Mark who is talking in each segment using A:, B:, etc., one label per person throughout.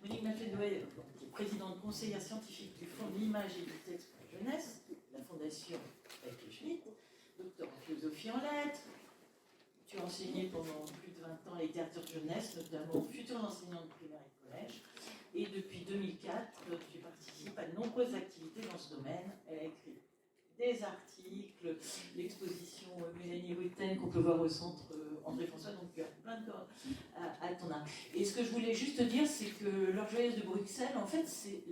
A: Monique Maffedouet, qui est présidente conseillère scientifique du Fonds de l'image et du texte pour la jeunesse, la Fondation Paike Schmitt, docteur en philosophie en lettres. Tu as enseigné pendant plus de 20 ans la littérature jeunesse, notamment aux futurs enseignants de primaire et de collège. Et depuis 2004, tu participes à de nombreuses activités dans ce domaine. Elle a écrit des articles, l'exposition Mélanie Rutten qu'on peut voir au centre André François, donc tu as plein de corps à ton âme. Et ce que je voulais juste te dire, c'est que l'Heure Joyeuse de Bruxelles, en fait, c'est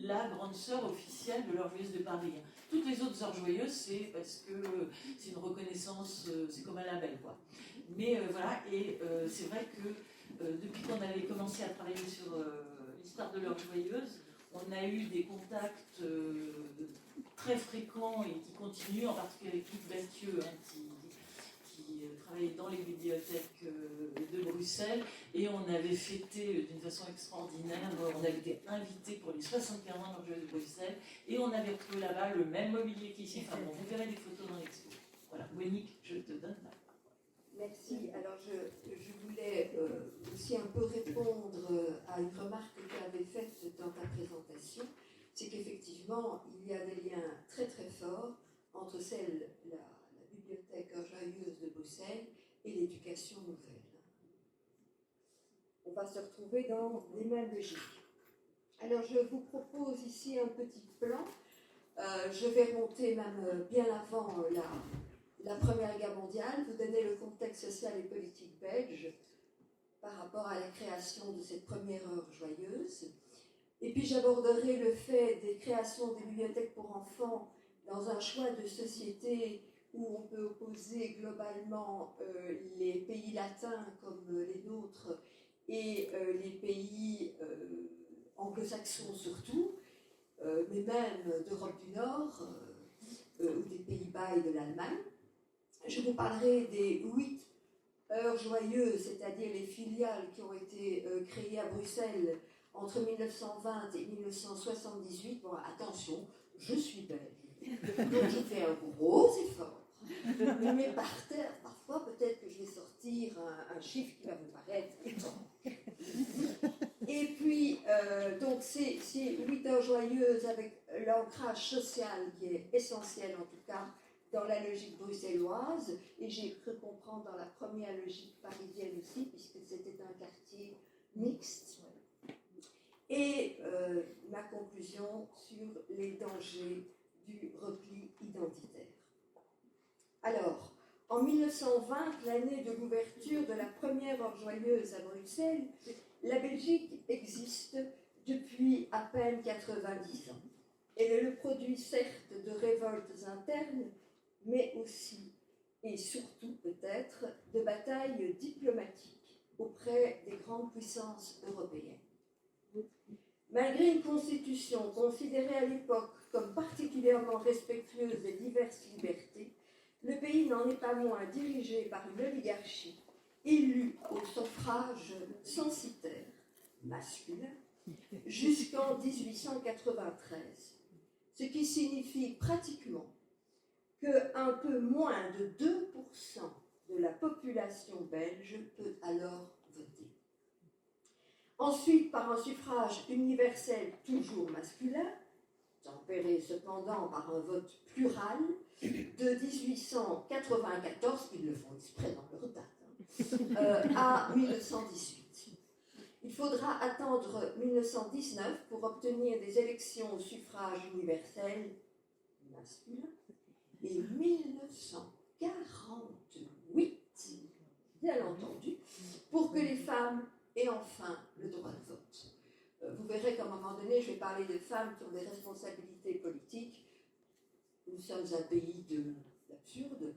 A: la grande sœur officielle de l'Heure Joyeuse de Paris. Toutes les autres Heures Joyeuses, c'est parce que c'est une reconnaissance, c'est comme un label, quoi. Mais voilà, et c'est vrai que depuis qu'on avait commencé à travailler sur l'histoire de l'Heure Joyeuse, on a eu des contacts très fréquents et qui continuent, en particulier avec Luc Bathieu, hein, qui travaillait dans les bibliothèques de Bruxelles, et on avait fêté d'une façon extraordinaire, on avait été invités pour les 75 ans de l'Heure Joyeuse de Bruxelles, et on avait retrouvé là-bas le même mobilier qu'ici, enfin bon, vous verrez des photos dans l'expo. Voilà, Monique, je te donne la parole.
B: Merci. Alors, je voulais aussi un peu répondre à une remarque que tu avais faite dans ta présentation. C'est qu'effectivement, il y a des liens très très forts entre la bibliothèque joyeuse de Bruxelles et l'éducation nouvelle. On va se retrouver dans les mêmes logiques. Alors, je vous propose ici un petit plan. Je vais remonter même bien avant la Première Guerre mondiale, vous donner le contexte social et politique belge par rapport à la création de cette première heure joyeuse. Et puis j'aborderai le fait des créations des bibliothèques pour enfants dans un choix de société où on peut opposer globalement les pays latins comme les nôtres et les pays anglo-saxons surtout, mais même d'Europe du Nord ou des Pays-Bas et de l'Allemagne. Je vous parlerai des 8 heures joyeuses, c'est-à-dire les filiales qui ont été créées à Bruxelles entre 1920 et 1978. Bon, attention, je suis belge, donc je fais un gros effort. Mais par terre, parfois, peut-être que je vais sortir un chiffre qui va vous paraître étrange. Et puis, donc, c'est 8 heures joyeuses avec l'ancrage social qui est essentiel, en tout cas, dans la logique bruxelloise, et j'ai cru comprendre dans la première logique parisienne aussi, puisque c'était un quartier mixte. Et ma conclusion sur les dangers du repli identitaire. Alors, en 1920, l'année de l'ouverture de la première heure joyeuse à Bruxelles, la Belgique existe depuis à peine 90 ans. Elle est le produit certes de révoltes internes, mais aussi et surtout peut-être de batailles diplomatiques auprès des grandes puissances européennes. Malgré une constitution considérée à l'époque comme particulièrement respectueuse des diverses libertés, le pays n'en est pas moins dirigé par une oligarchie élue au suffrage censitaire masculin jusqu'en 1893, ce qui signifie pratiquement qu'un peu moins de 2% de la population belge peut alors voter. Ensuite, par un suffrage universel toujours masculin, tempéré cependant par un vote plural, de 1894, ils le font exprès dans leur date, à 1918. Il faudra attendre 1919 pour obtenir des élections au suffrage universel masculin, et 1948, bien entendu, pour que les femmes aient enfin le droit de vote. Vous verrez qu'à un moment donné, je vais parler de femmes qui ont des responsabilités politiques. Nous sommes un pays d'absurde,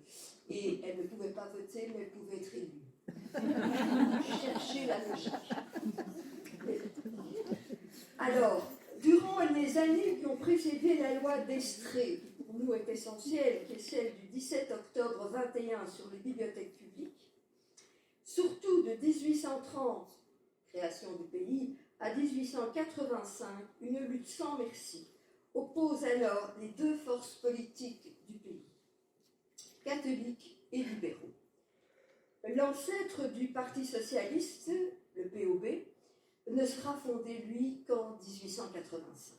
B: et elles ne pouvaient pas voter, mais elles pouvaient être élues. Cherchez la logique. Alors, durant les années qui ont précédé la loi d'Estrée, qui pour nous est essentielle, qui est celle du 17 octobre 21 sur les bibliothèques publiques, surtout de 1830, création du pays, à 1885, une lutte sans merci oppose alors les deux forces politiques du pays, catholiques et libéraux. L'ancêtre du Parti socialiste, le POB, ne sera fondé, lui, qu'en 1885.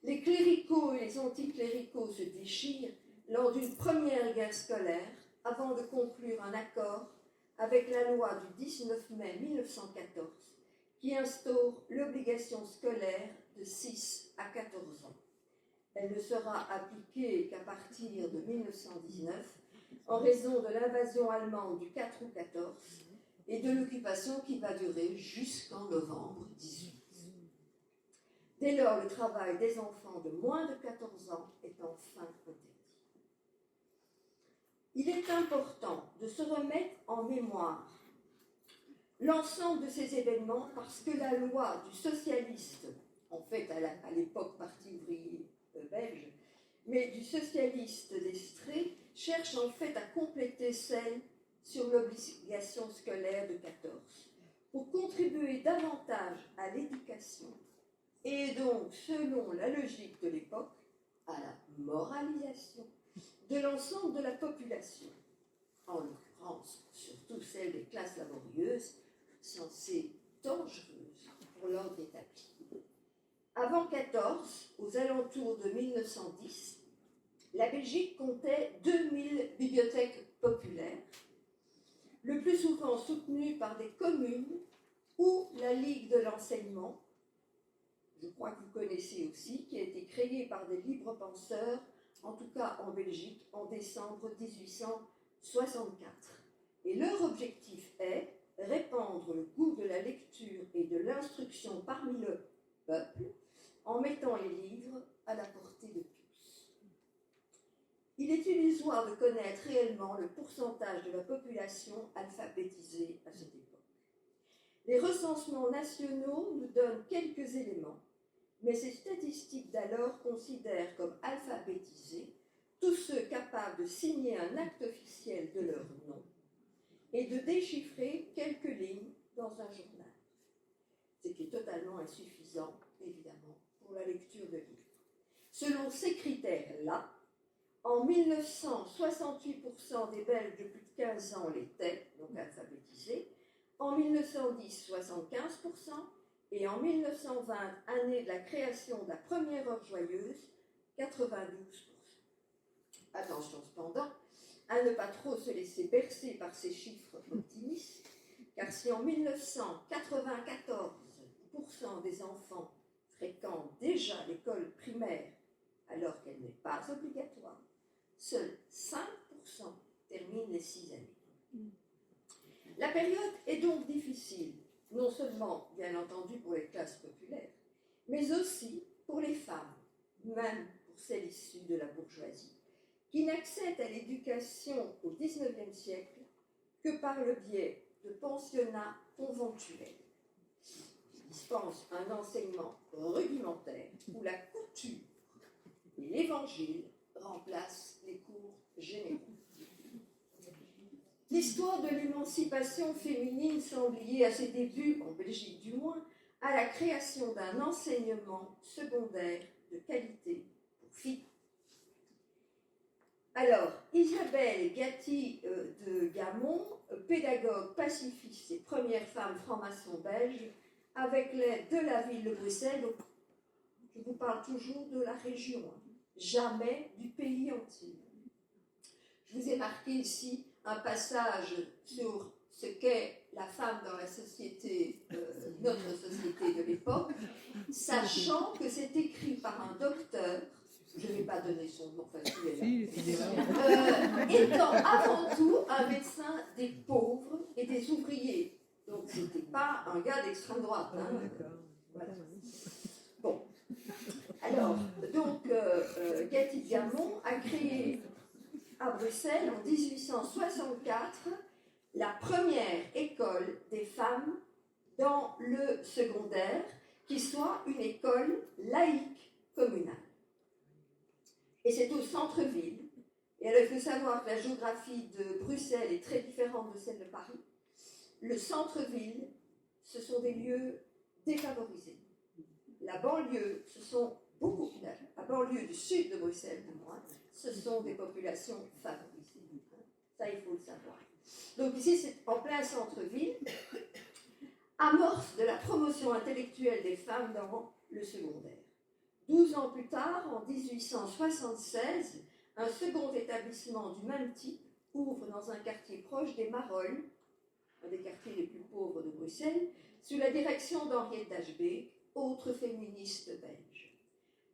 B: Les cléricaux et les anticléricaux se déchirent lors d'une première guerre scolaire avant de conclure un accord avec la loi du 19 mai 1914 qui instaure l'obligation scolaire de 6 à 14 ans. Elle ne sera appliquée qu'à partir de 1919 en raison de l'invasion allemande du 4 août 14 et de l'occupation qui va durer jusqu'en novembre 18. Dès lors, le travail des enfants de moins de 14 ans est enfin interdit. Il est important de se remettre en mémoire l'ensemble de ces événements parce que la loi du socialiste, en fait à l'époque parti ouvrier belge, mais du socialiste d'Estrée, cherche en fait à compléter celle sur l'obligation scolaire de 14 pour contribuer davantage à l'éducation et donc, selon la logique de l'époque, à la moralisation de l'ensemble de la population, en l'occurrence surtout celle des classes laborieuses, censées dangereuses pour l'ordre établi. Avant 14, aux alentours de 1910, la Belgique comptait 2000 bibliothèques populaires, le plus souvent soutenues par des communes ou la Ligue de l'enseignement, je crois que vous connaissez aussi, qui a été créée par des libres penseurs, en tout cas en Belgique, en décembre 1864. Et leur objectif est répandre le goût de la lecture et de l'instruction parmi le peuple, en mettant les livres à la portée de tous. Il est illusoire de connaître réellement le pourcentage de la population alphabétisée à cette époque. Les recensements nationaux nous donnent quelques éléments, mais ces statistiques d'alors considèrent comme alphabétisés tous ceux capables de signer un acte officiel de leur nom et de déchiffrer quelques lignes dans un journal, ce qui est totalement insuffisant, évidemment, pour la lecture de livres. Selon ces critères-là, en 1900, 68% des Belges de plus de 15 ans l'étaient, donc alphabétisés. En 1910, 75%. Et en 1920, année de la création de la première heure joyeuse, 92%. Attention cependant à ne pas trop se laisser bercer par ces chiffres optimistes, car si en 1900, 94% des enfants fréquentent déjà l'école primaire alors qu'elle n'est pas obligatoire, seuls 5% terminent les 6 années. La période est donc difficile, non seulement, bien entendu, pour les classes populaires, mais aussi pour les femmes, même pour celles issues de la bourgeoisie, qui n'accèdent à l'éducation au XIXe siècle que par le biais de pensionnats conventuels, qui dispensent un enseignement rudimentaire où la couture et l'évangile remplacent les cours généraux. L'histoire de l'émancipation féminine semble liée à ses débuts, en Belgique du moins, à la création d'un enseignement secondaire de qualité pour filles. Alors, Isabelle Gatti de Gamon, pédagogue pacifiste et première femme franc-maçon belge, avec l'aide de la ville de Bruxelles, donc je vous parle toujours de la région, jamais du pays entier. Je vous ai marqué ici un passage sur ce qu'est la femme dans la société, notre société de l'époque, sachant que c'est écrit par un docteur, je ne vais pas donner son nom facile, étant avant tout un médecin des pauvres et des ouvriers. Donc ce n'était pas un gars d'extrême droite. Hein. Voilà. Bon. Alors, donc, Gatti de Gamon a créé à Bruxelles en 1864 la première école des femmes dans le secondaire, qui soit une école laïque communale. Et c'est au centre-ville. Et alors, il faut savoir que la géographie de Bruxelles est très différente de celle de Paris. Le centre-ville, ce sont des lieux défavorisés. La banlieue, ce sont beaucoup, la banlieue du sud de Bruxelles, du moins, ce sont des populations favorisées. Ça, il faut le savoir. Donc ici, c'est en plein centre-ville, amorce de la promotion intellectuelle des femmes dans le secondaire. 12 ans plus tard, en 1876, un second établissement du même type ouvre dans un quartier proche des Marolles, un des quartiers les plus pauvres de Bruxelles, sous la direction d'Henriette Dachbeek, autre féministe belge.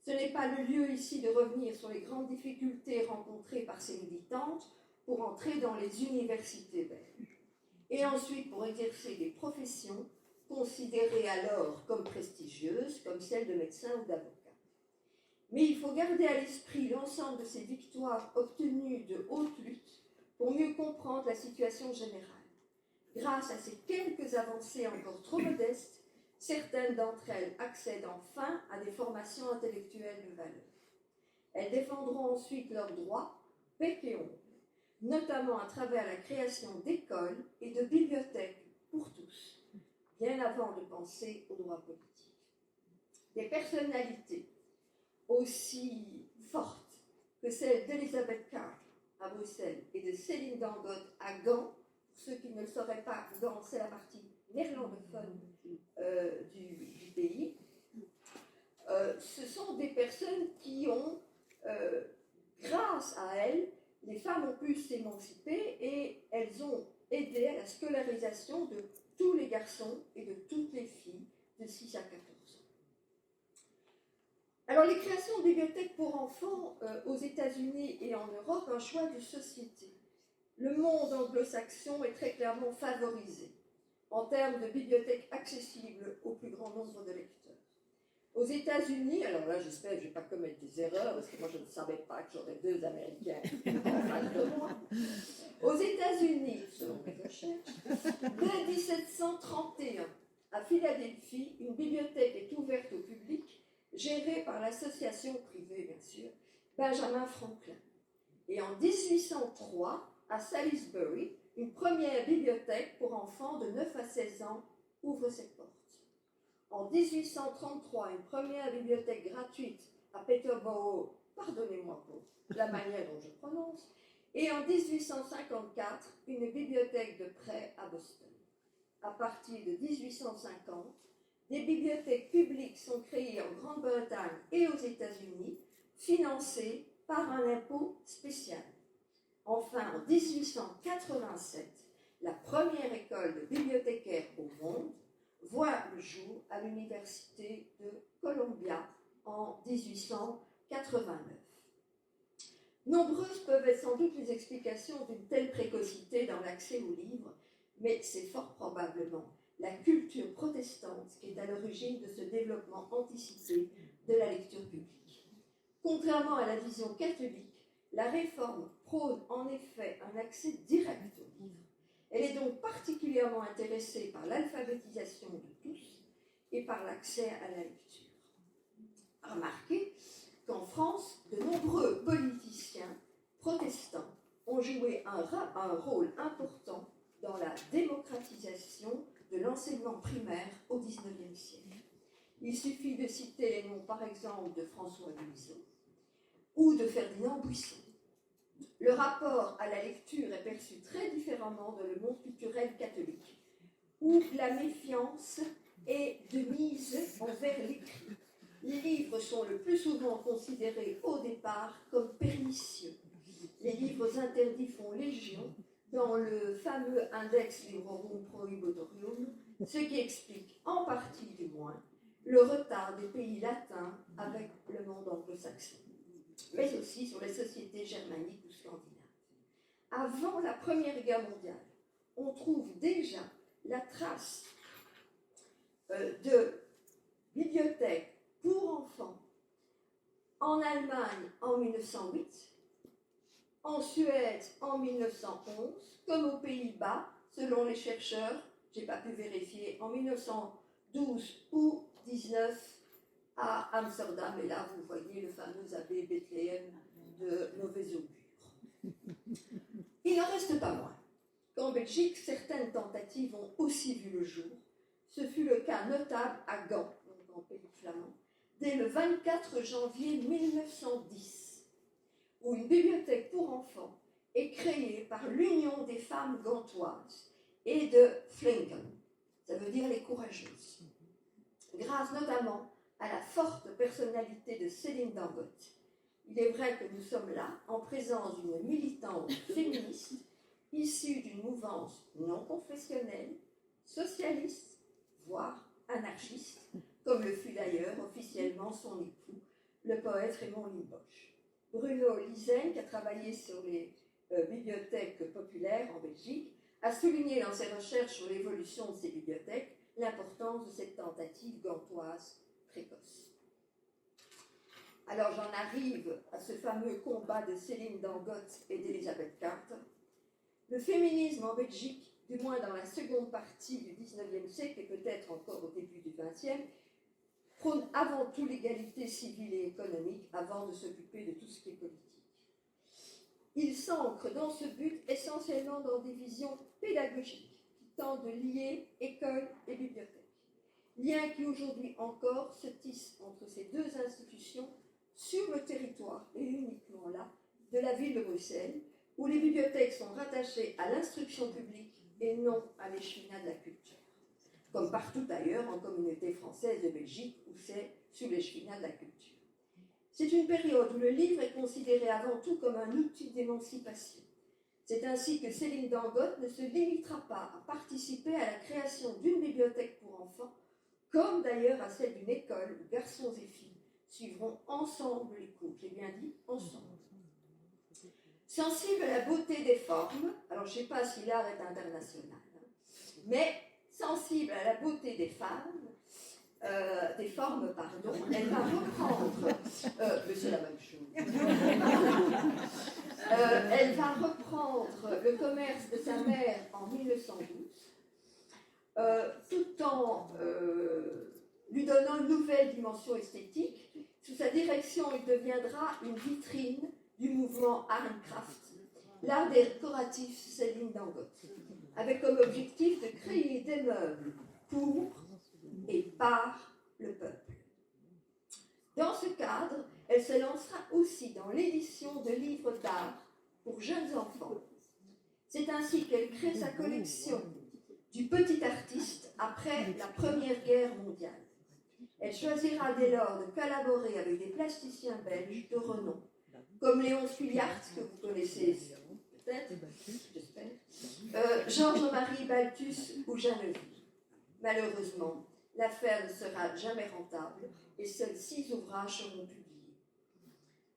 B: Ce n'est pas le lieu ici de revenir sur les grandes difficultés rencontrées par ces militantes pour entrer dans les universités belges, et ensuite pour exercer des professions considérées alors comme prestigieuses, comme celles de médecin ou d'avocat. Mais il faut garder à l'esprit l'ensemble de ces victoires obtenues de haute lutte pour mieux comprendre la situation générale. Grâce à ces quelques avancées encore trop modestes, certaines d'entre elles accèdent enfin à des formations intellectuelles de valeur. Elles défendront ensuite leurs droits, bec et ongles, notamment à travers la création d'écoles et de bibliothèques pour tous, bien avant de penser aux droits politiques. Des personnalités aussi fortes que celles d'Elisabeth Carr à Bruxelles et de Céline Dangote à Gand. Pour ceux qui ne le sauraient pas, Gand, c'est la partie néerlandophone du pays. Ce sont des personnes qui ont, grâce à elles, les femmes ont pu s'émanciper et elles ont aidé à la scolarisation de tous les garçons et de toutes les filles de 6 à 14 ans. Alors, les créations de bibliothèques pour enfants aux États-Unis et en Europe, un choix de société. Le monde anglo-saxon est très clairement favorisé en termes de bibliothèques accessibles au plus grand nombre de lecteurs. Aux États-Unis, alors là j'espère que je ne vais pas commettre des erreurs, parce que moi je ne savais pas que j'aurais 2 Américains en face de moi. Aux États-Unis, selon mes recherches, dès 1731, à Philadelphie, une bibliothèque est ouverte au public, gérée par l'association privée, bien sûr, Benjamin Franklin. Et en 1803, à Salisbury, une première bibliothèque pour enfants de 9 à 16 ans ouvre ses portes. En 1833, une première bibliothèque gratuite à Peterborough, pardonnez-moi pour la manière dont je prononce, et en 1854, une bibliothèque de prêt à Boston. À partir de 1850, des bibliothèques publiques sont créées en Grande-Bretagne et aux États-Unis, financées par un impôt spécial. Enfin, en 1887, la première école de bibliothécaires au monde voit le jour à l'université de Columbia en 1889. Nombreuses peuvent être sans doute les explications d'une telle précocité dans l'accès aux livres, mais c'est fort probablement la culture protestante qui est à l'origine de ce développement anticipé de la lecture publique. Contrairement à la vision catholique, la réforme prône en effet un accès direct aux livres. Elle est donc particulièrement intéressée par l'alphabétisation de tous et par l'accès à la lecture. Remarquez qu'en France, de nombreux politiciens protestants ont joué un rôle important dans la démocratisation de l'enseignement primaire au XIXe siècle. Il suffit de citer les noms, par exemple, de François Guizot ou de Ferdinand Buisson. Le rapport à la lecture est perçu très différemment dans le monde culturel catholique, où la méfiance est de mise envers l'écrit. Les livres sont le plus souvent considérés au départ comme pernicieux. Les livres interdits font légion dans le fameux Index Librorum Prohibitorium, ce qui explique, en partie du moins, le retard des pays latins avec le monde anglo-saxon, mais aussi sur les sociétés germaniques ou scandinaves. Avant la Première Guerre mondiale, on trouve déjà la trace de bibliothèques pour enfants en Allemagne en 1908, en Suède en 1911, comme aux Pays-Bas, selon les chercheurs, je n'ai pas pu vérifier, en 1912 ou 19 à Amsterdam. Et là, vous voyez le fameux abbé Bethléem de mauvais augure. Il n'en reste pas moins qu'en Belgique, certaines tentatives ont aussi vu le jour. Ce fut le cas notable à Gand, donc en pays flamand, dès le 24 janvier 1910, où une bibliothèque pour enfants est créée par l'Union des femmes gantoises et de Flingen. Ça veut dire les courageuses. Grâce notamment à la forte personnalité de Céline Dangote, il est vrai que nous sommes là en présence d'une militante féministe issue d'une mouvance non confessionnelle, socialiste, voire anarchiste, comme le fut d'ailleurs officiellement son époux, le poète Raymond Limbosch. Bruno Lizen, qui a travaillé sur les bibliothèques populaires en Belgique, a souligné dans ses recherches sur l'évolution de ces bibliothèques l'importance de cette tentative gantoise précoce. Alors j'en arrive à ce fameux combat de Céline Dangote et d'Elizabeth Carter. Le féminisme en Belgique, du moins dans la seconde partie du XIXe siècle et peut-être encore au début du XXe, prône avant tout l'égalité civile et économique avant de s'occuper de tout ce qui est politique. Il s'ancre dans ce but essentiellement dans des visions pédagogiques qui tentent de lier école et bibliothèque. Lien qui aujourd'hui encore se tisse entre ces deux institutions sur le territoire, et uniquement là, de la ville de Bruxelles, où les bibliothèques sont rattachées à l'instruction publique et non à l'écheminat de la culture, comme partout ailleurs en communauté française de Belgique, où c'est sous l'écheminat de la culture. C'est une période où le livre est considéré avant tout comme un outil d'émancipation. C'est ainsi que Céline Dangote ne se limitera pas à participer à la création d'une bibliothèque pour enfants, comme d'ailleurs à celle d'une école où garçons et filles suivront ensemble les cours. J'ai bien dit ensemble. Sensible à la beauté des formes, alors je ne sais pas si l'art est international, mais sensible à la beauté des formes, elle va reprendre, mais c'est la même chose, elle va reprendre le commerce de sa mère en 1912, tout en lui donnant une nouvelle dimension esthétique. Sous sa direction, il deviendra une vitrine du mouvement Art and Craft, l'art décoratif Céline Dangote, avec comme objectif de créer des meubles pour et par le peuple. Dans ce cadre, elle se lancera aussi dans l'édition de livres d'art pour jeunes enfants. C'est ainsi qu'elle crée sa collection du petit artiste après la Première Guerre mondiale. Elle choisira dès lors de collaborer avec des plasticiens belges de renom, comme Léon Spuliart, que vous connaissez peut-être, j'espère, Georges-Marie Balthus ou Jeanne Vie. Malheureusement, l'affaire ne sera jamais rentable et seuls 6 ouvrages seront publiés.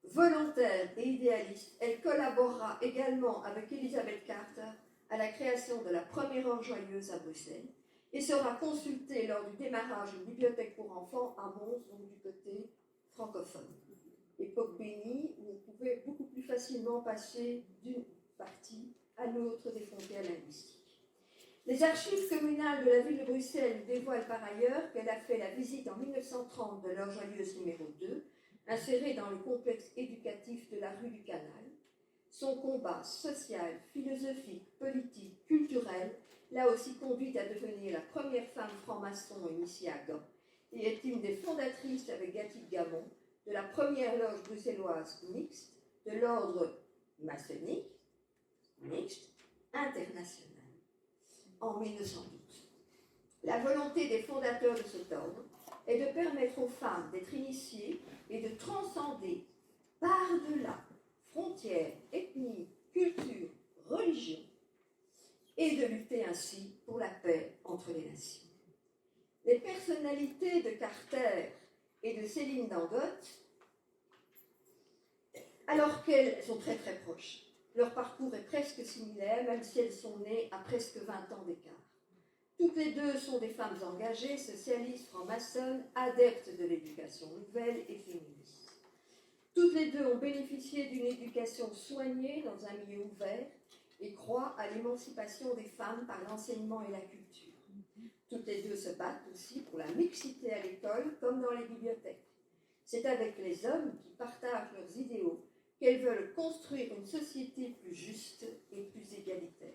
B: Volontaire et idéaliste, elle collaborera également avec Elizabeth Carter à la création de la première heure joyeuse à Bruxelles et sera consultée lors du démarrage d'une bibliothèque pour enfants à Mons, donc du côté francophone. Époque bénie où on pouvait beaucoup plus facilement passer d'une partie à l'autre des frontières linguistiques. Les archives communales de la ville de Bruxelles dévoilent par ailleurs qu'elle a fait la visite en 1930 de l'heure joyeuse numéro 2, insérée dans le complexe éducatif de la rue du Canal. Son combat social, philosophique, politique, culturel l'a aussi conduite à devenir la première femme franc-maçon initiée à Gand et est une des fondatrices avec Gatine Gamon de la première loge bruxelloise mixte de l'ordre maçonnique mixte international en 1912. La volonté des fondateurs de cet ordre est de permettre aux femmes d'être initiées et de transcender par-delà frontières, ethnies, cultures, religions, et de lutter ainsi pour la paix entre les nations. Les personnalités de Carter et de Céline Dangote, alors qu'elles sont très très proches, leur parcours est presque similaire, même si elles sont nées à presque 20 ans d'écart. Toutes les deux sont des femmes engagées, socialistes, franc-maçonnes, adeptes de l'éducation nouvelle et féministe. Toutes les deux ont bénéficié d'une éducation soignée dans un milieu ouvert et croient à l'émancipation des femmes par l'enseignement et la culture. Toutes les deux se battent aussi pour la mixité à l'école comme dans les bibliothèques. C'est avec les hommes qui partagent leurs idéaux qu'elles veulent construire une société plus juste et plus égalitaire.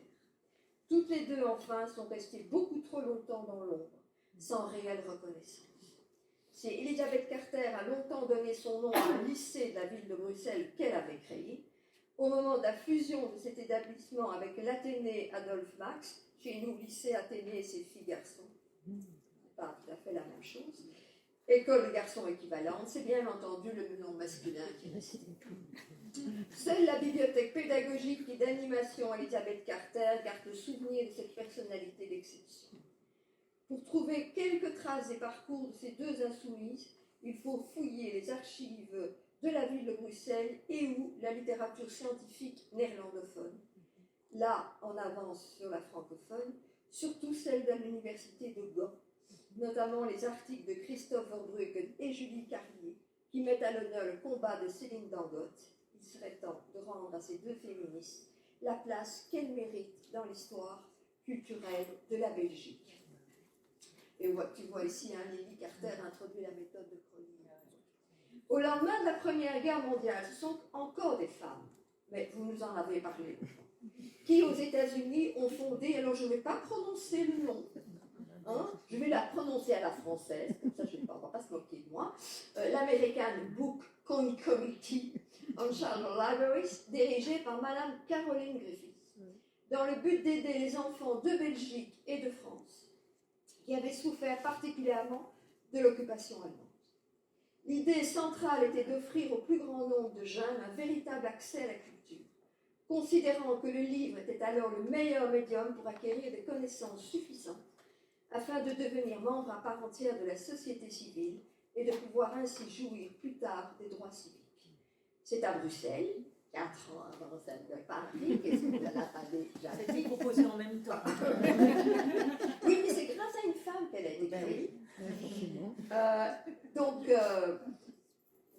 B: Toutes les deux, enfin, sont restées beaucoup trop longtemps dans l'ombre, sans réelle reconnaissance. Si Elizabeth Carter a longtemps donné son nom à un lycée de la ville de Bruxelles qu'elle avait créé, au moment de la fusion de cet établissement avec l'Athénée Adolphe Max, chez nous, lycée Athénée, c'est filles-garçons, Pas tout à fait la même chose. École de garçons équivalente, c'est bien entendu le nom masculin qui est resté. Seule la bibliothèque pédagogique et d'animation Elizabeth Carter garde le souvenir de cette personnalité d'exception. Pour trouver quelques traces des parcours de ces deux insoumises, il faut fouiller les archives de la ville de Bruxelles et ou la littérature scientifique néerlandophone. Là, on avance sur la francophone, surtout celle de l'université de Gand, notamment les articles de Christophe Verbruggen et Julie Carlier, qui mettent à l'honneur le combat de Céline Dangote. Il serait temps de rendre à ces deux féministes la place qu'elles méritent dans l'histoire culturelle de la Belgique. Et tu vois ici, Lily Carter introduit la méthode de Crowley. Au lendemain de la Première Guerre mondiale, ce sont encore des femmes, mais vous nous en avez parlé, qui aux États-Unis ont fondé, alors je ne vais pas prononcer le nom, je vais la prononcer à la française, comme ça on ne va pas se moquer de moi, l'American Book Committee on Child Libraries, dirigée par Madame Caroline Griffiths, dans le but d'aider les enfants de Belgique et de France, qui avaient souffert particulièrement de l'occupation allemande. L'idée centrale était d'offrir au plus grand nombre de jeunes un véritable accès à la culture, considérant que le livre était alors le meilleur médium pour acquérir des connaissances suffisantes afin de devenir membre à part entière de la société civile et de pouvoir ainsi jouir plus tard des droits civiques. C'est à Bruxelles, 4 ans avant celle de Paris, qu'est-ce que vous n'avez pas déjà
A: dit proposé en même temps.
B: Oui, mais c'est grâce à une femme qu'elle a été créée.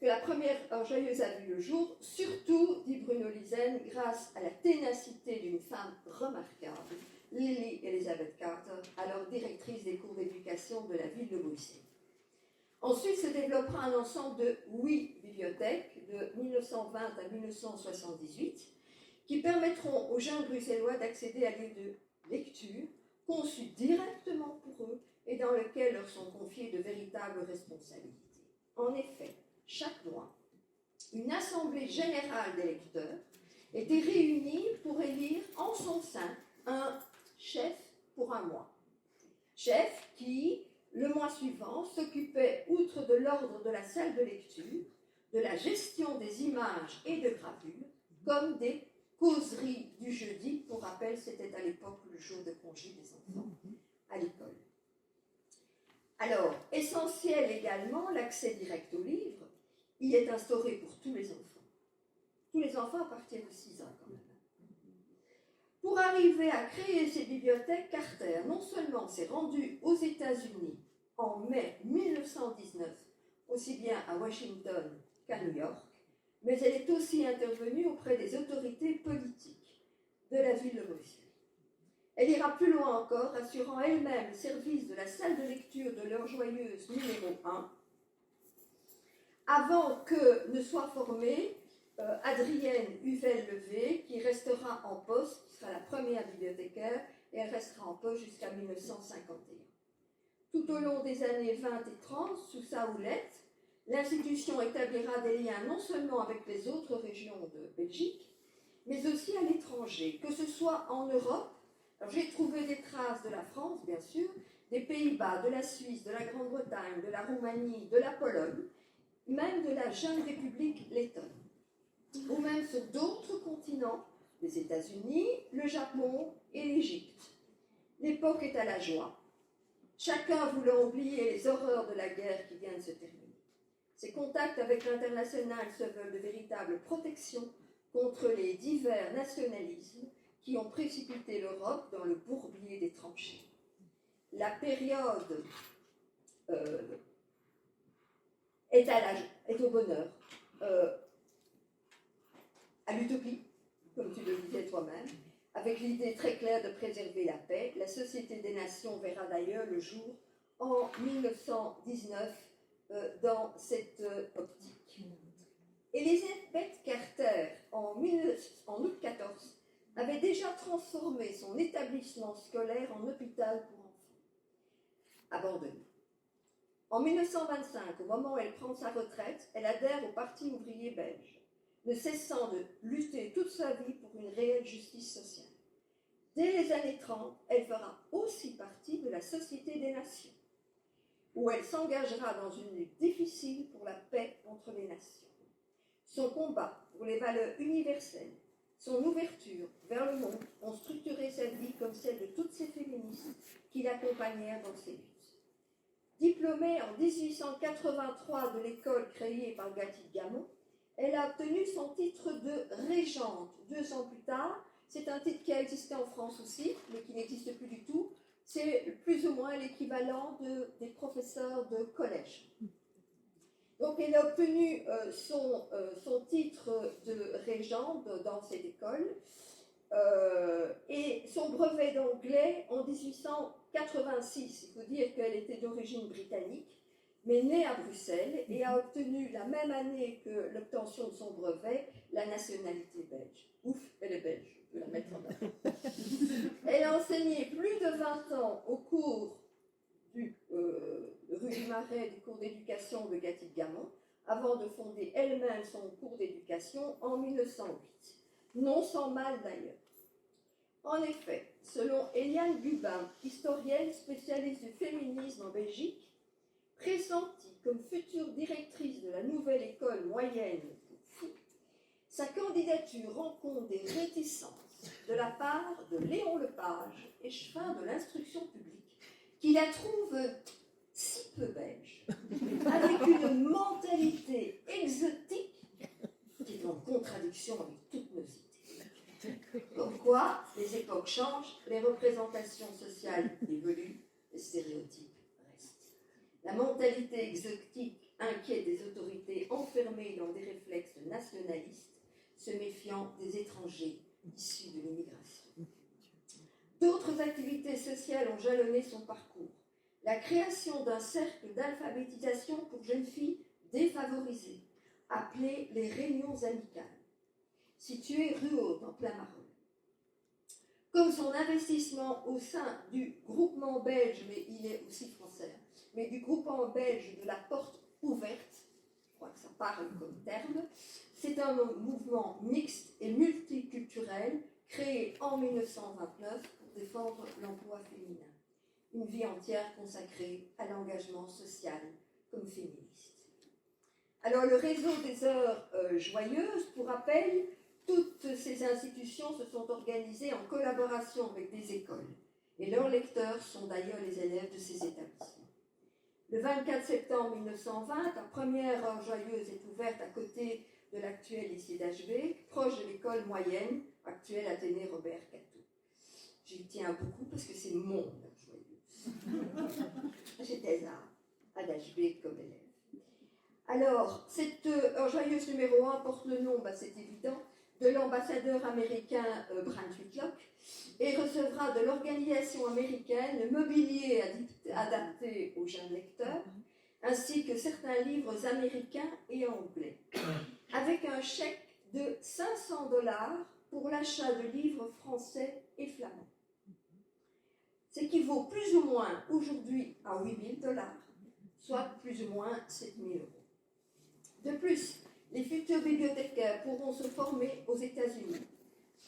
B: Que la première orgueilleuse a vu le jour, surtout, dit Bruno Lizen, grâce à la ténacité d'une femme remarquable, Lily Elizabeth Carter, alors directrice des cours d'éducation de la ville de Bruxelles. Ensuite se développera un ensemble de 8 bibliothèques de 1920 à 1978 qui permettront aux jeunes bruxellois d'accéder à des lieux de lecture conçus directement pour eux et dans lesquels leur sont confiées de véritables responsabilités. En effet, chaque mois, une assemblée générale des lecteurs était réunie pour élire en son sein un chef pour un mois. Chef qui, le mois suivant, s'occupait, outre de l'ordre de la salle de lecture, de la gestion des images et de gravures, comme des causeries du jeudi. Pour rappel, c'était à l'époque le jour de congé des enfants à l'école. Alors, essentiel également, l'accès direct au livre, il est instauré pour tous les enfants. Tous les enfants à partir de 6 ans quand même. Pour arriver à créer ces bibliothèques, Carter non seulement s'est rendu aux États-Unis en mai 1919, aussi bien à Washington qu'à New York, mais elle est aussi intervenue auprès des autorités politiques de la ville de Bruxelles. Elle ira plus loin encore, assurant elle-même le service de la salle de lecture de l'heure joyeuse numéro 1, avant que ne soit formée Adrienne Huvel-Levé, qui restera en poste, qui sera la première bibliothécaire, et elle restera en poste jusqu'à 1951. Tout au long des années 20 et 30, sous sa houlette, l'institution établira des liens non seulement avec les autres régions de Belgique, mais aussi à l'étranger, que ce soit en Europe. Alors, j'ai trouvé des traces de la France, bien sûr, des Pays-Bas, de la Suisse, de la Grande-Bretagne, de la Roumanie, de la Pologne, même de la jeune République lettonne, ou même sur d'autres continents, les États-Unis, le Japon et l'Égypte. L'époque est à la joie, chacun voulant oublier les horreurs de la guerre qui vient de se terminer. Ces contacts avec l'international se veulent de véritables protections contre les divers nationalismes qui ont précipité l'Europe dans le bourbier des tranchées. La période est au bonheur, à l'utopie, comme tu le disais toi-même, avec l'idée très claire de préserver la paix. La Société des Nations verra d'ailleurs le jour en 1919 dans cette optique. Elizabeth Carter, en août 14, avait déjà transformé son établissement scolaire en hôpital pour enfants, abandonné. En 1925, au moment où elle prend sa retraite, elle adhère au Parti ouvrier belge, ne cessant de lutter toute sa vie pour une réelle justice sociale. Dès les années 30, elle fera aussi partie de la Société des Nations, où elle s'engagera dans une lutte difficile pour la paix entre les nations. Son combat pour les valeurs universelles, son ouverture vers le monde ont structuré sa vie comme celle de toutes ces féministes qui l'accompagnèrent dans ses luttes. Diplômée en 1883 de l'école créée par Gatti-Gamon, elle a obtenu son titre de régente 2 ans plus tard. C'est un titre qui a existé en France aussi, mais qui n'existe plus du tout. C'est plus ou moins l'équivalent des professeurs de collège. Donc elle a obtenu son titre de régente dans cette école et son brevet d'anglais en 1886. Il faut dire qu'elle était d'origine britannique, mais née à Bruxelles et a obtenu la même année que l'obtention de son brevet la nationalité belge. Ouf, elle est belge, je vais la mettre en avant. Elle a enseigné plus de 20 ans au cours rue du Marais du cours d'éducation de Gatti-Gamon, avant de fonder elle-même son cours d'éducation en 1908. Non sans mal d'ailleurs. En effet, selon Eliane Gubin, historienne spécialiste du féminisme en Belgique, pressentie comme future directrice de la nouvelle école moyenne pour filles, sa candidature rencontre des réticences de la part de Léon Lepage, échevin de l'instruction publique, qui la trouve si peu belge, avec une mentalité exotique qui est en contradiction avec toutes nos idées. Comme quoi, les époques changent, les représentations sociales évoluent, les stéréotypes restent. La mentalité exotique inquiète des autorités enfermées dans des réflexes nationalistes, se méfiant des étrangers issus de l'immigration. D'autres activités sociales ont jalonné son parcours. La création d'un cercle d'alphabétisation pour jeunes filles défavorisées, appelé les réunions amicales, situé rue Haute, en plein Maroc. Comme son investissement au sein du groupement belge, mais il est aussi français, mais du groupement belge de la Porte Ouverte, je crois que ça parle comme terme, c'est un mouvement mixte et multiculturel créé en 1929 pour défendre l'emploi féminin. Une vie entière consacrée à l'engagement social comme féministe. Alors le réseau des heures joyeuses, pour rappel, toutes ces institutions se sont organisées en collaboration avec des écoles et leurs lecteurs sont d'ailleurs les élèves de ces établissements. Le 24 septembre 1920, la première heure joyeuse est ouverte à côté de l'actuel lycée d'Ashbeek, proche de l'école moyenne, actuelle Athénée Robert Cato. J'y tiens beaucoup parce que c'est mon heure joyeuse. J'étais à Ashbeek comme élève. Alors, cette heure joyeuse numéro 1 porte le nom, c'est évident, de l'ambassadeur américain Brant Whitlock et recevra de l'organisation américaine le mobilier adapté aux jeunes lecteurs, ainsi que certains livres américains et anglais, avec un chèque de 500 $ pour l'achat de livres français et flamands. Ce qui vaut plus ou moins aujourd'hui à 8 000 $, soit plus ou moins 7 000 €. De plus, les futurs bibliothécaires pourront se former aux États-Unis.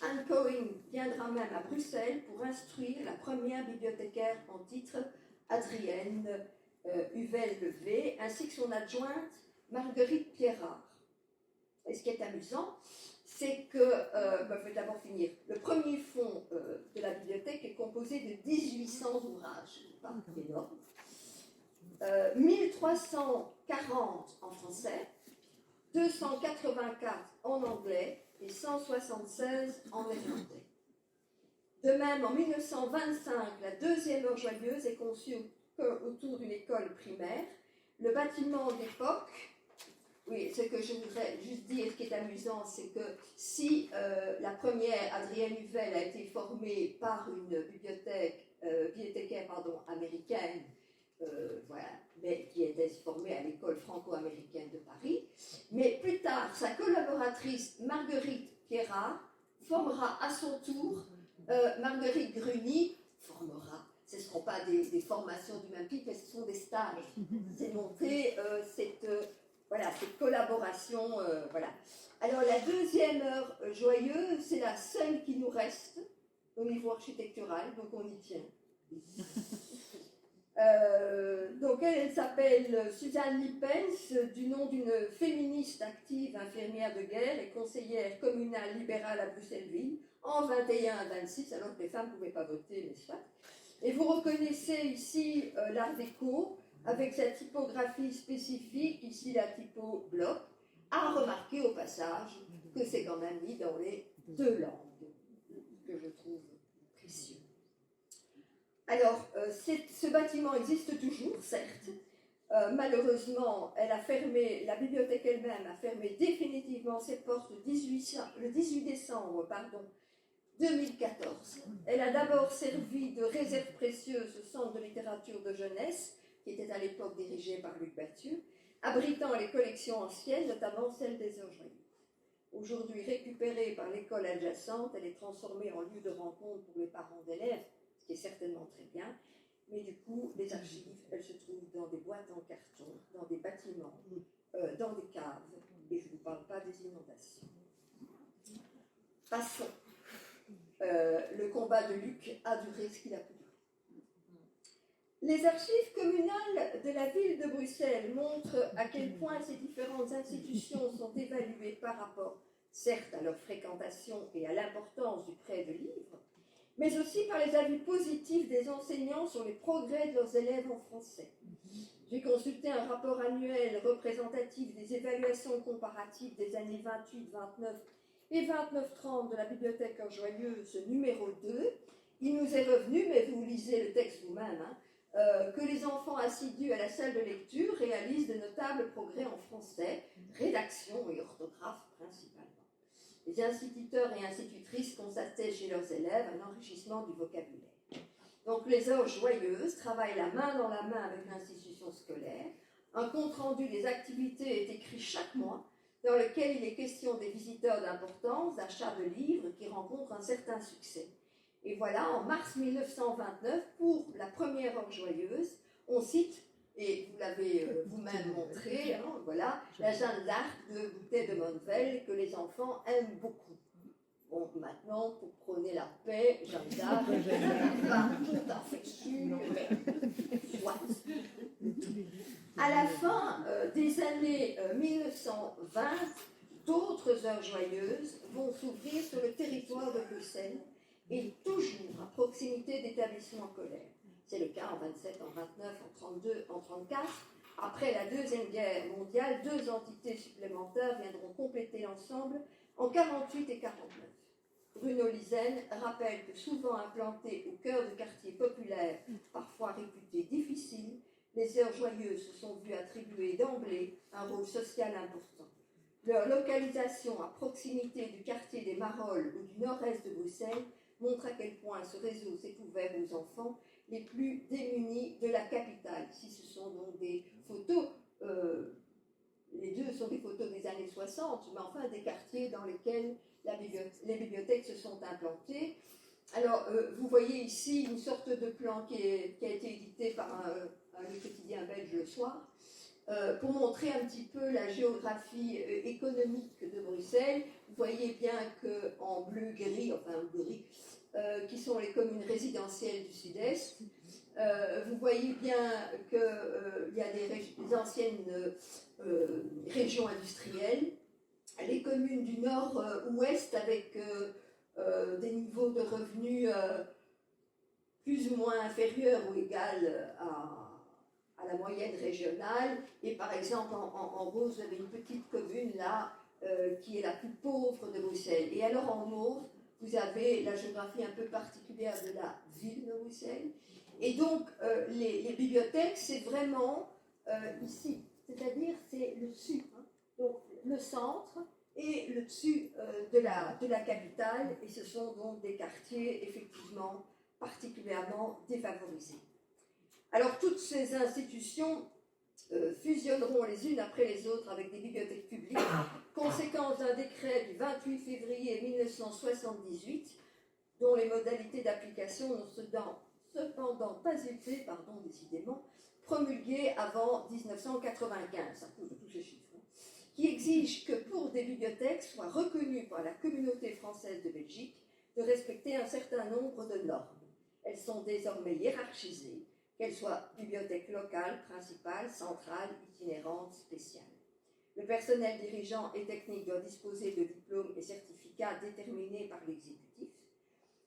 B: Anne Cohen viendra même à Bruxelles pour instruire la première bibliothécaire en titre, Adrienne Huvel-Levé, ainsi que son adjointe, Marguerite Pierrard. Et ce qui est amusant, c'est que, je vais d'abord finir, le premier fonds de la bibliothèque est composé de 1800 ouvrages, pas énorme, 1340 en français, 284 en anglais et 176 en néerlandais. De même, en 1925, la deuxième heure joyeuse est conçue autour d'une école primaire. Le bâtiment d'époque, oui, ce que je voudrais juste dire, ce qui est amusant, c'est que si la première, Adrienne Huvel, a été formée par une bibliothécaire américaine, voilà, mais qui était formée à l'école franco-américaine de Paris. Mais plus tard, sa collaboratrice Marguerite Pierrard formera à son tour, Marguerite Gruny formera, ce ne seront pas des formations du même type, mais ce sont des stages. C'est monté cette collaboration. Voilà. Alors la deuxième heure joyeuse, c'est la seule qui nous reste, au niveau architectural, donc on y tient. Donc elle s'appelle Suzanne Lippens, du nom d'une féministe active, infirmière de guerre et conseillère communale libérale à Bruxelles-Ville, en 21 à 26, alors que les femmes ne pouvaient pas voter, n'est-ce pas? Et vous reconnaissez ici l'art déco, avec sa typographie spécifique, ici la typo bloc, à remarquer au passage que c'est quand même mis dans les deux langues, que je trouve précieux. Alors, ce bâtiment existe toujours, certes. Malheureusement, elle a fermé, la bibliothèque elle-même a fermé définitivement ses portes le 18 décembre 2014. Elle a d'abord servi de réserve précieuse au Centre de littérature de jeunesse, qui était à l'époque dirigé par Luc Berthieu, abritant les collections anciennes, notamment celles des Heures Joyeuses. Aujourd'hui récupérée par l'école adjacente, elle est transformée en lieu de rencontre pour les parents d'élèves, ce qui est certainement très bien, mais du coup, les archives, elles se trouvent dans des boîtes en carton, dans des bâtiments, dans des caves, et je ne vous parle pas des inondations. Passons. Le combat de Luc a duré ce qu'il a pu durer. Les archives communales de la ville de Bruxelles montrent à quel point ces différentes institutions sont évaluées par rapport, certes, à leur fréquentation et à l'importance du prêt de livres, mais aussi par les avis positifs des enseignants sur les progrès de leurs élèves en français. J'ai consulté un rapport annuel représentatif des évaluations comparatives des années 28, 29 et 29-30 de la Bibliothèque Joyeuse numéro 2. Il nous est revenu, mais vous lisez le texte vous-même, que les enfants assidus à la salle de lecture réalisent de notables progrès en français, rédaction et orthographe principalement. Les instituteurs et institutrices constataient chez leurs élèves un enrichissement du vocabulaire. Donc les Heures Joyeuses travaillent la main dans la main avec l'institution scolaire. Un compte-rendu des activités est écrit chaque mois, dans lequel il est question des visiteurs d'importance, d'achat de livres qui rencontrent un certain succès. Et voilà, en mars 1929, pour la première Heure Joyeuse, on cite, et vous l'avez vous-même montré, voilà, la Jeanne d'Arc de Boutet de Monvel, que les enfants aiment beaucoup. Bon, maintenant, pour prôner la paix, Jeanne d'Arc, pas tout à fait sûr, mais soit. À la fin des années 1920, d'autres Heures Joyeuses vont s'ouvrir sur le territoire de Bruxelles et toujours à proximité d'établissements scolaires. C'est le cas en 27, en 29, en 32, en 34. Après la Deuxième Guerre mondiale, deux entités supplémentaires viendront compléter l'ensemble en 48 et 49. Bruno Lizen rappelle que souvent implantés au cœur de quartiers populaires, parfois réputés difficiles, les Heures Joyeuses se sont vues attribuer d'emblée un rôle social important. Leur localisation à proximité du quartier des Marolles ou du nord-est de Bruxelles montre à quel point ce réseau s'est ouvert aux enfants les plus démunis de la capitale. Ici, ce sont donc des photos, les deux sont des photos des années 60, mais enfin des quartiers dans lesquels les bibliothèques se sont implantées. Alors, vous voyez ici une sorte de plan qui a été édité par le quotidien belge Le Soir, pour montrer un petit peu la géographie économique de Bruxelles. Vous voyez bien qu'en bleu-gris, enfin gris, qui sont les communes résidentielles du Sud-Est, vous voyez bien qu'il y a des anciennes régions industrielles, les communes du nord-ouest avec des niveaux de revenus plus ou moins inférieurs ou égales à la moyenne régionale. Et par exemple, en rose, vous avez une petite commune là, qui est la plus pauvre de Bruxelles. Et alors en mauve, vous avez la géographie un peu particulière de la ville de Bruxelles. Et donc, les bibliothèques, c'est vraiment ici, c'est-à-dire c'est le dessus, donc le centre et le dessus de la capitale, et ce sont donc des quartiers effectivement particulièrement défavorisés. Alors, toutes ces institutions fusionneront les unes après les autres avec des bibliothèques publiques, conséquence d'un décret du 28 février 1978, dont les modalités d'application n'ont cependant pas été, décidément, promulguées avant 1995, à cause de tous ces chiffres, qui exige que pour des bibliothèques soient reconnues par la communauté française de Belgique de respecter un certain nombre de normes. Elles sont désormais hiérarchisées, qu'elles soient bibliothèques locales, principales, centrales, itinérantes, spéciales. Le personnel dirigeant et technique doit disposer de diplômes et certificats déterminés par l'exécutif.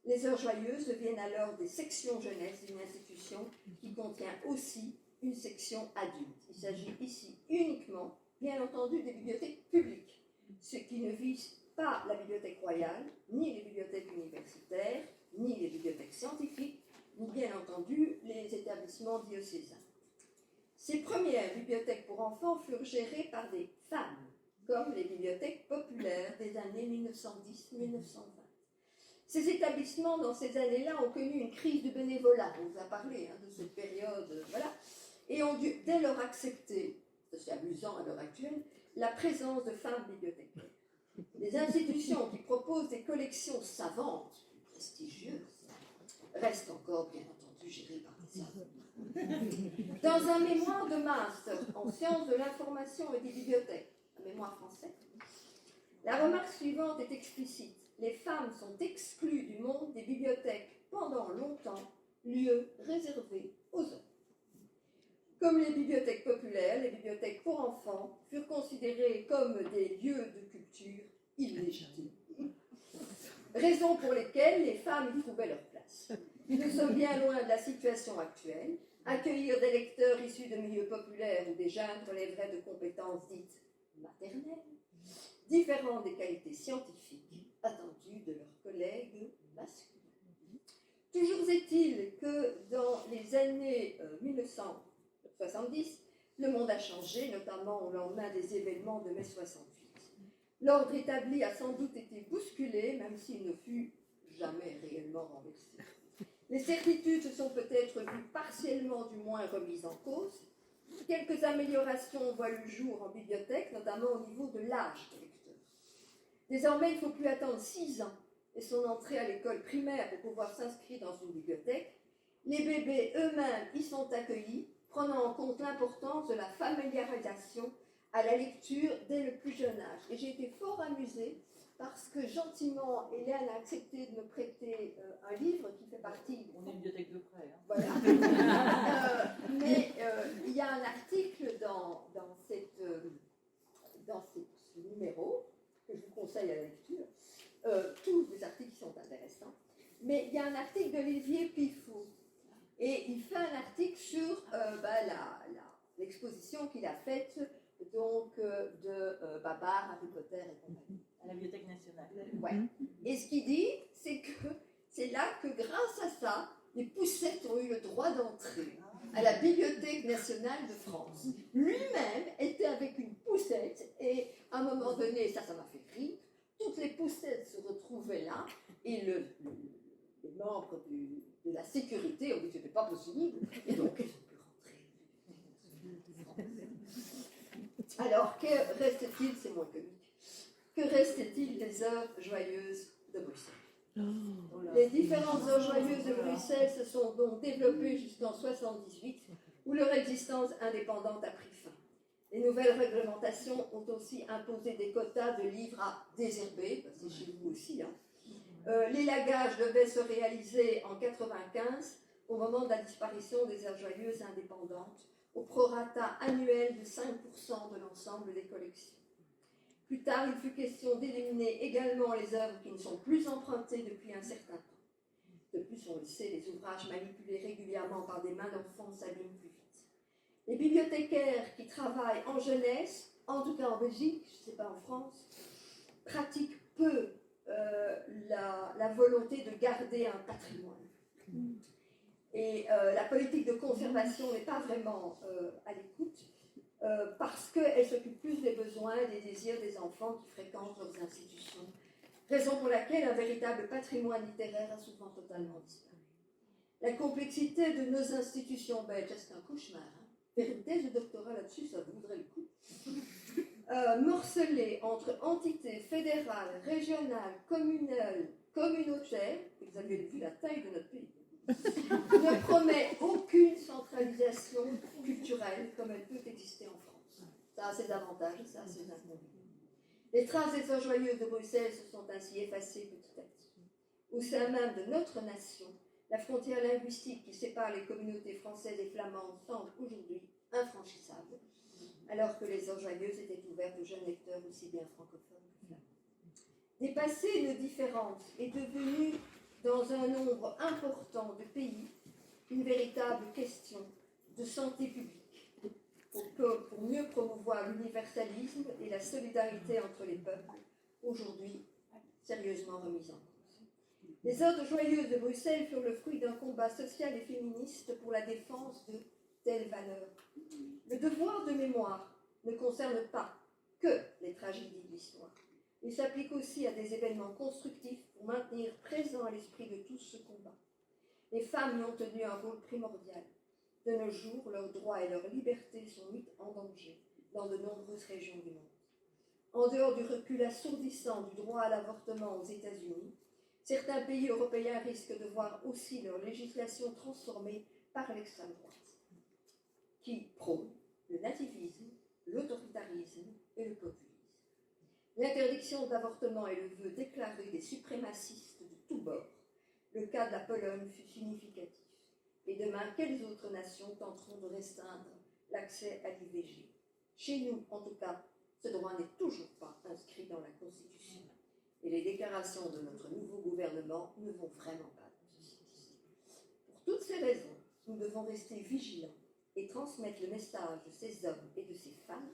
B: Les Heures Joyeuses deviennent alors des sections jeunesse d'une institution qui contient aussi une section adulte. Il s'agit ici uniquement, bien entendu, des bibliothèques publiques, ce qui ne vise pas la Bibliothèque royale, ni les bibliothèques universitaires, ni les bibliothèques scientifiques, ni bien entendu les établissements diocésains. Ces premières bibliothèques pour enfants furent gérées par des femmes, comme les bibliothèques populaires des années 1910-1920. Ces établissements, dans ces années-là, ont connu une crise du bénévolat. On vous a parlé de cette période, voilà, et ont dû dès lors accepter, c'est amusant à l'heure actuelle, la présence de femmes bibliothécaires. Les institutions qui proposent des collections savantes, prestigieuses, restent encore, bien entendu, gérées par des hommes. Dans un mémoire de master en sciences de l'information et des bibliothèques, un mémoire français, la remarque suivante est explicite. Les femmes sont exclues du monde des bibliothèques pendant longtemps, lieu réservé aux hommes. Comme les bibliothèques populaires, les bibliothèques pour enfants furent considérées comme des lieux de culture illégitimes. Raison pour lesquelles les femmes y trouvaient leur place. Nous sommes bien loin de la situation actuelle. Accueillir des lecteurs issus de milieux populaires ou des jeunes relèverait de compétences dites maternelles, différentes des qualités scientifiques attendues de leurs collègues masculins. Toujours est-il que dans les années 1970, le monde a changé, notamment au lendemain des événements de mai 68. L'ordre établi a sans doute été bousculé, même s'il ne fut jamais réellement renversé. Les certitudes se sont peut-être vues partiellement du moins remises en cause. Quelques améliorations voient le jour en bibliothèque, notamment au niveau de l'âge des lecteurs. Désormais, il ne faut plus attendre 6 ans et son entrée à l'école primaire pour pouvoir s'inscrire dans une bibliothèque. Les bébés eux-mêmes y sont accueillis, prenant en compte l'importance de la familiarisation à la lecture dès le plus jeune âge. Et j'ai été fort amusée parce que gentiment, Hélène a accepté de me prêter un livre qui fait partie...
A: On est une bibliothèque de près. Hein.
B: Voilà. Mais il y a un article dans ce numéro que je vous conseille à la lecture. Tous les articles sont intéressants. Mais il y a un article d'Olivier Pifou. Et il fait un article sur l'exposition qu'il a faite donc, de Babar, Harry Potter et compagnie.
A: À la Bibliothèque nationale.
B: Ouais. Et ce qu'il dit, c'est que c'est là que grâce à ça, les poussettes ont eu le droit d'entrer à la Bibliothèque nationale de France. Lui-même était avec une poussette et à un moment donné, ça m'a fait rire, toutes les poussettes se retrouvaient là et les membres de la sécurité ont dit que ce n'était pas possible et donc ils ont pu rentrer. Alors, que reste-t-il, c'est moins comique, que reste-t-il des Heures Joyeuses de Bruxelles? Les différentes Heures Joyeuses de Bruxelles se sont donc développées jusqu'en 1978, où leur existence indépendante a pris fin. Les nouvelles réglementations ont aussi imposé des quotas de livres à désherber, c'est chez vous aussi. L'élagage devait se réaliser en 1995, au moment de la disparition des Heures Joyeuses indépendantes, au prorata annuel de 5% de l'ensemble des collections. Plus tard, il fut question d'éliminer également les œuvres qui ne sont plus empruntées depuis un certain temps. De plus, on le sait, les ouvrages manipulés régulièrement par des mains d'enfants s'abîment plus vite. Les bibliothécaires qui travaillent en jeunesse, en tout cas en Belgique, je ne sais pas en France, pratiquent peu la volonté de garder un patrimoine. Et la politique de conservation n'est pas vraiment à l'écoute, parce qu'elle s'occupe plus des besoins et des désirs des enfants qui fréquentent leurs institutions. Raison pour laquelle un véritable patrimoine littéraire a souvent totalement disparu. La complexité de nos institutions belges, c'est un cauchemar. Faire une thèse de doctorat là-dessus, ça vaudrait le coup. Morcelée entre entités fédérales, régionales, communales, communautaires, vous avez vu la taille de notre pays, ne promet aucune centralisation culturelle comme elle peut exister en France. Ça a ses avantages et ça a ses inconvénients. Les traces des Heures Joyeuses de Bruxelles se sont ainsi effacées petit à petit. au sein même de notre nation, la frontière linguistique qui sépare les communautés françaises et flamandes semble aujourd'hui infranchissable, alors que les Enjoyeuses étaient ouvertes aux jeunes lecteurs aussi bien francophones que flamands. Dépasser nos différences est devenu, dans un nombre important de pays, une véritable question de santé publique, pour mieux promouvoir l'universalisme et la solidarité entre les peuples, aujourd'hui sérieusement remise en cause. Les Odes joyeuses de Bruxelles furent le fruit d'un combat social et féministe pour la défense de telles valeurs. Le devoir de mémoire ne concerne pas que les tragédies de l'histoire. Il s'applique aussi à des événements constructifs pour maintenir présent à l'esprit de tous ce combat. Les femmes y ont tenu un rôle primordial. De nos jours, leurs droits et leurs libertés sont mis en danger dans de nombreuses régions du monde. En dehors du recul assourdissant du droit à l'avortement aux États-Unis, certains pays européens risquent de voir aussi leur législation transformée par l'extrême droite, qui prône le nativisme, l'autoritarisme et le populisme. L'interdiction d'avortement est le vœu déclaré des suprémacistes de tous bords. Le cas de la Pologne fut significatif. Et demain, quelles autres nations tenteront de restreindre l'accès à l'IVG? Chez nous, en tout cas, ce droit n'est toujours pas inscrit dans la Constitution. Et les déclarations de notre nouveau gouvernement ne vont vraiment pas dans ce sens. Pour toutes ces raisons, nous devons rester vigilants et transmettre le message de ces hommes et de ces femmes,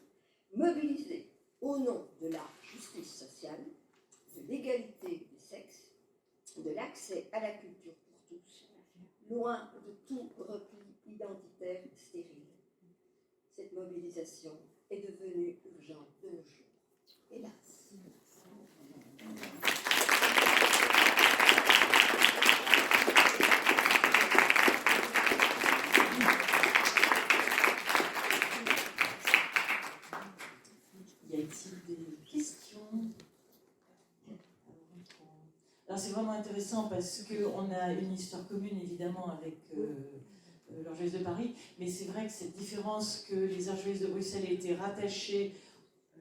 B: mobilisés au nom de la justice sociale, de l'égalité des sexes, de l'accès à la culture pour tous, loin de tout repli identitaire stérile. Cette mobilisation est devenue urgente de nos jours, hélas.
A: Y a-t-il des questions? Alors c'est vraiment intéressant parce qu'on a une histoire commune évidemment avec l'Orgeuse de Paris, mais c'est vrai que cette différence que les Orgeuse de Bruxelles aient été rattachées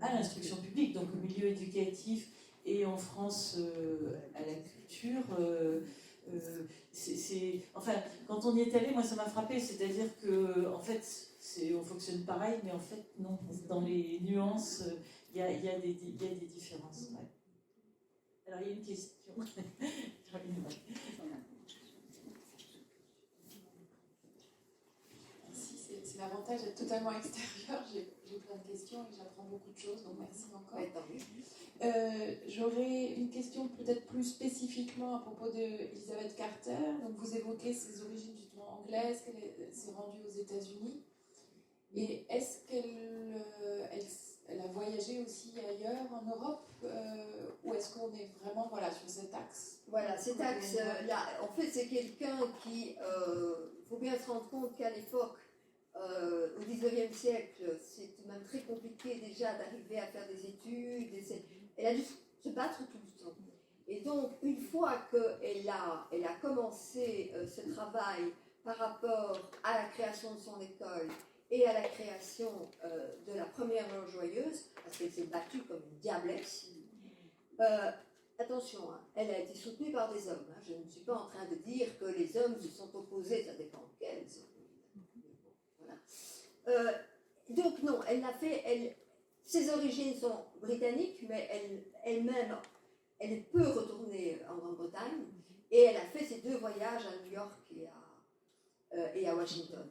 A: à l'instruction publique, donc au milieu éducatif, et en France à la culture, enfin, quand on y est allé, moi ça m'a frappé, c'est-à-dire que en fait, on fonctionne pareil, mais en fait non, dans les nuances, il y a des différences. Ouais. Alors il y a une question.
C: Merci, c'est l'avantage d'être totalement extérieur. J'ai plein de questions et j'apprends beaucoup de choses, donc merci encore. J'aurais une question peut-être plus spécifiquement à propos d'Elizabeth Carter. Donc vous évoquez ses origines justement anglaises, qu'elle s'est rendue aux États-Unis. Et est-ce qu'elle a voyagé aussi ailleurs en Europe ou est-ce qu'on est vraiment sur cet axe?
B: Voilà, cet axe-là, en fait, c'est quelqu'un qui, il faut bien se rendre compte qu'à l'époque, au XIXe siècle, c'est même très compliqué déjà d'arriver à faire des études. Elle a dû se battre tout le temps. Et donc, une fois qu'elle a commencé ce travail par rapport à la création de son école et à la création de la première loge joyeuse, parce qu'elle s'est battue comme une diablesse, attention, hein, elle a été soutenue par des hommes. Hein, je ne suis pas en train de dire que les hommes se sont opposés, ça dépend de quels. Voilà. Donc non, elle l'a fait, ses origines sont britanniques, mais elle-même, elle peut retourner en Grande-Bretagne, et elle a fait ses 2 voyages à New York et à Washington.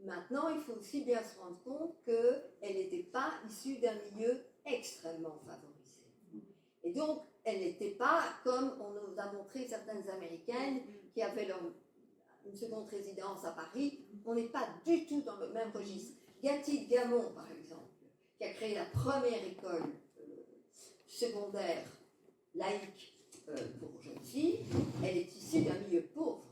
B: Maintenant, il faut aussi bien se rendre compte qu'elle n'était pas issue d'un milieu extrêmement favorisé. Et donc, elle n'était pas comme on nous a montré certaines Américaines qui avaient une seconde résidence à Paris. On n'est pas du tout dans le même registre. Gatille Gamon, par exemple, qui a créé la première école secondaire laïque pour jeunes filles, elle est issue d'un milieu pauvre.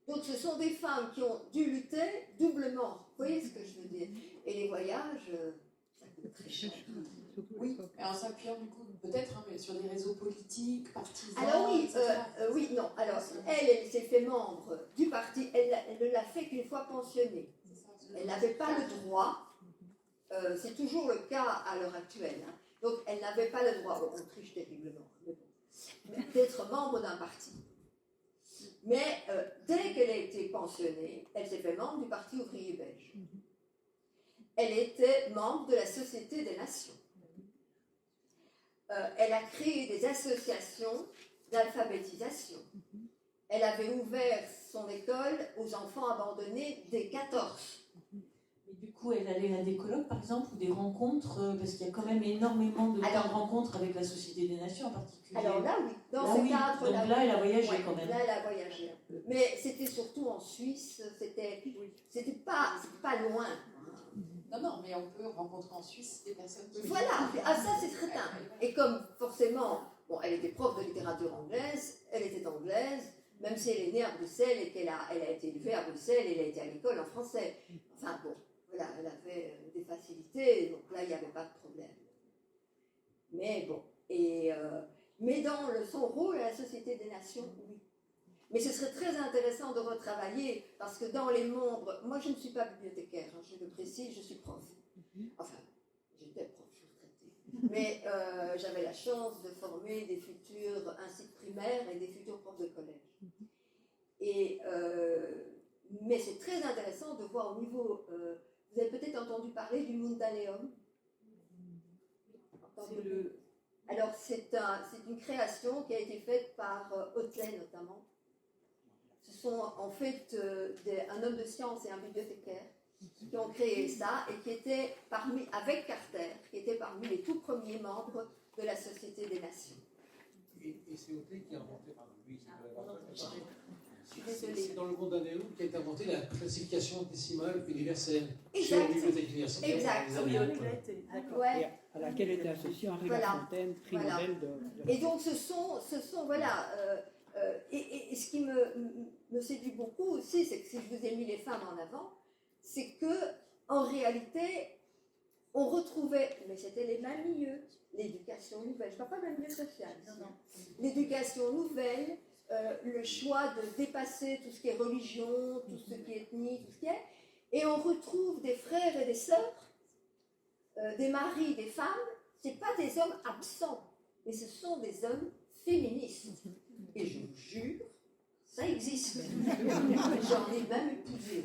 B: Donc ce sont des femmes qui ont dû lutter doublement. Vous voyez ce que je veux dire? Et les voyages, ça coûte très cher.
C: Oui, et en s'appuyant du coup peut-être mais sur des réseaux politiques, partisans.
B: Alors oui, non. Alors elle s'est fait membre du parti. Elle ne l'a fait qu'une fois pensionnée. Elle n'avait pas le droit. C'est toujours le cas à l'heure actuelle. Hein. Donc elle n'avait pas le droit. Bon, on triche terriblement. Mais bon. d'être membre d'un parti. Mais dès qu'elle a été pensionnée, elle s'est fait membre du Parti ouvrier belge. Elle était membre de la Société des Nations. Elle a créé des associations d'alphabétisation. Elle avait ouvert son école aux enfants abandonnés dès 14.
A: Et du coup, elle allait à des colloques, par exemple, ou des rencontres, parce qu'il y a quand même énormément de rencontres avec la Société des Nations en particulier.
B: Alors là, oui, dans
A: là,
B: ce
A: oui.
B: cadre-là.
A: Donc là, elle a voyagé
B: ouais,
A: quand même.
B: Là, elle a voyagé un peu. Mais c'était surtout en Suisse, c'était pas loin.
C: Non, mais on peut rencontrer en Suisse des personnes qui...
B: Voilà, ça c'est certain. Et comme forcément, bon, elle était prof de littérature anglaise, elle était anglaise, même si elle est née à Bruxelles et elle a été élevée à Bruxelles et elle a été à l'école en français. Enfin bon, voilà, elle avait des facilités, donc là il n'y avait pas de problème. Mais bon, mais dans son rôle à la Société des Nations, oui. Mais ce serait très intéressant de retravailler, parce que dans les membres, moi je ne suis pas bibliothécaire, hein, je le précise, je suis prof. Enfin, j'étais prof, je suis retraitée. Mais j'avais la chance de former des futurs instituts primaires et des futurs profs de collège. Mais c'est très intéressant de voir au niveau, vous avez peut-être entendu parler du Mundaneum. Alors c'est une création qui a été faite par Hotelet notamment. Ce sont en fait un homme de science et un bibliothécaire qui ont créé ça et qui étaient avec Carter, qui était parmi les tout premiers membres de la Société des Nations.
D: Et c'est Hotelet qui a inventé,
B: C'est
D: dans le Mundaneum qui a inventé la classification décimale universelle
B: exact.
D: sur la bibliothèque universitaire.
B: Exact.
E: Ouais. À laquelle était associé Henri Lafontaine, prix Nobel de...
B: Et donc ce sont voilà, et ce qui me séduit beaucoup aussi, c'est que si je vous ai mis les femmes en avant, c'est que en réalité, on retrouvait, mais c'était les mêmes milieux, l'éducation nouvelle, je ne parle pas d'un milieu social, l'éducation nouvelle, le choix de dépasser tout ce qui est religion, tout ce qui est ethnie, tout ce qui est, et on retrouve des frères et des sœurs, des maris, des femmes, ce n'est pas des hommes absents, mais ce sont des hommes féministes. Et je vous jure, ça existe. J'en ai même épousé.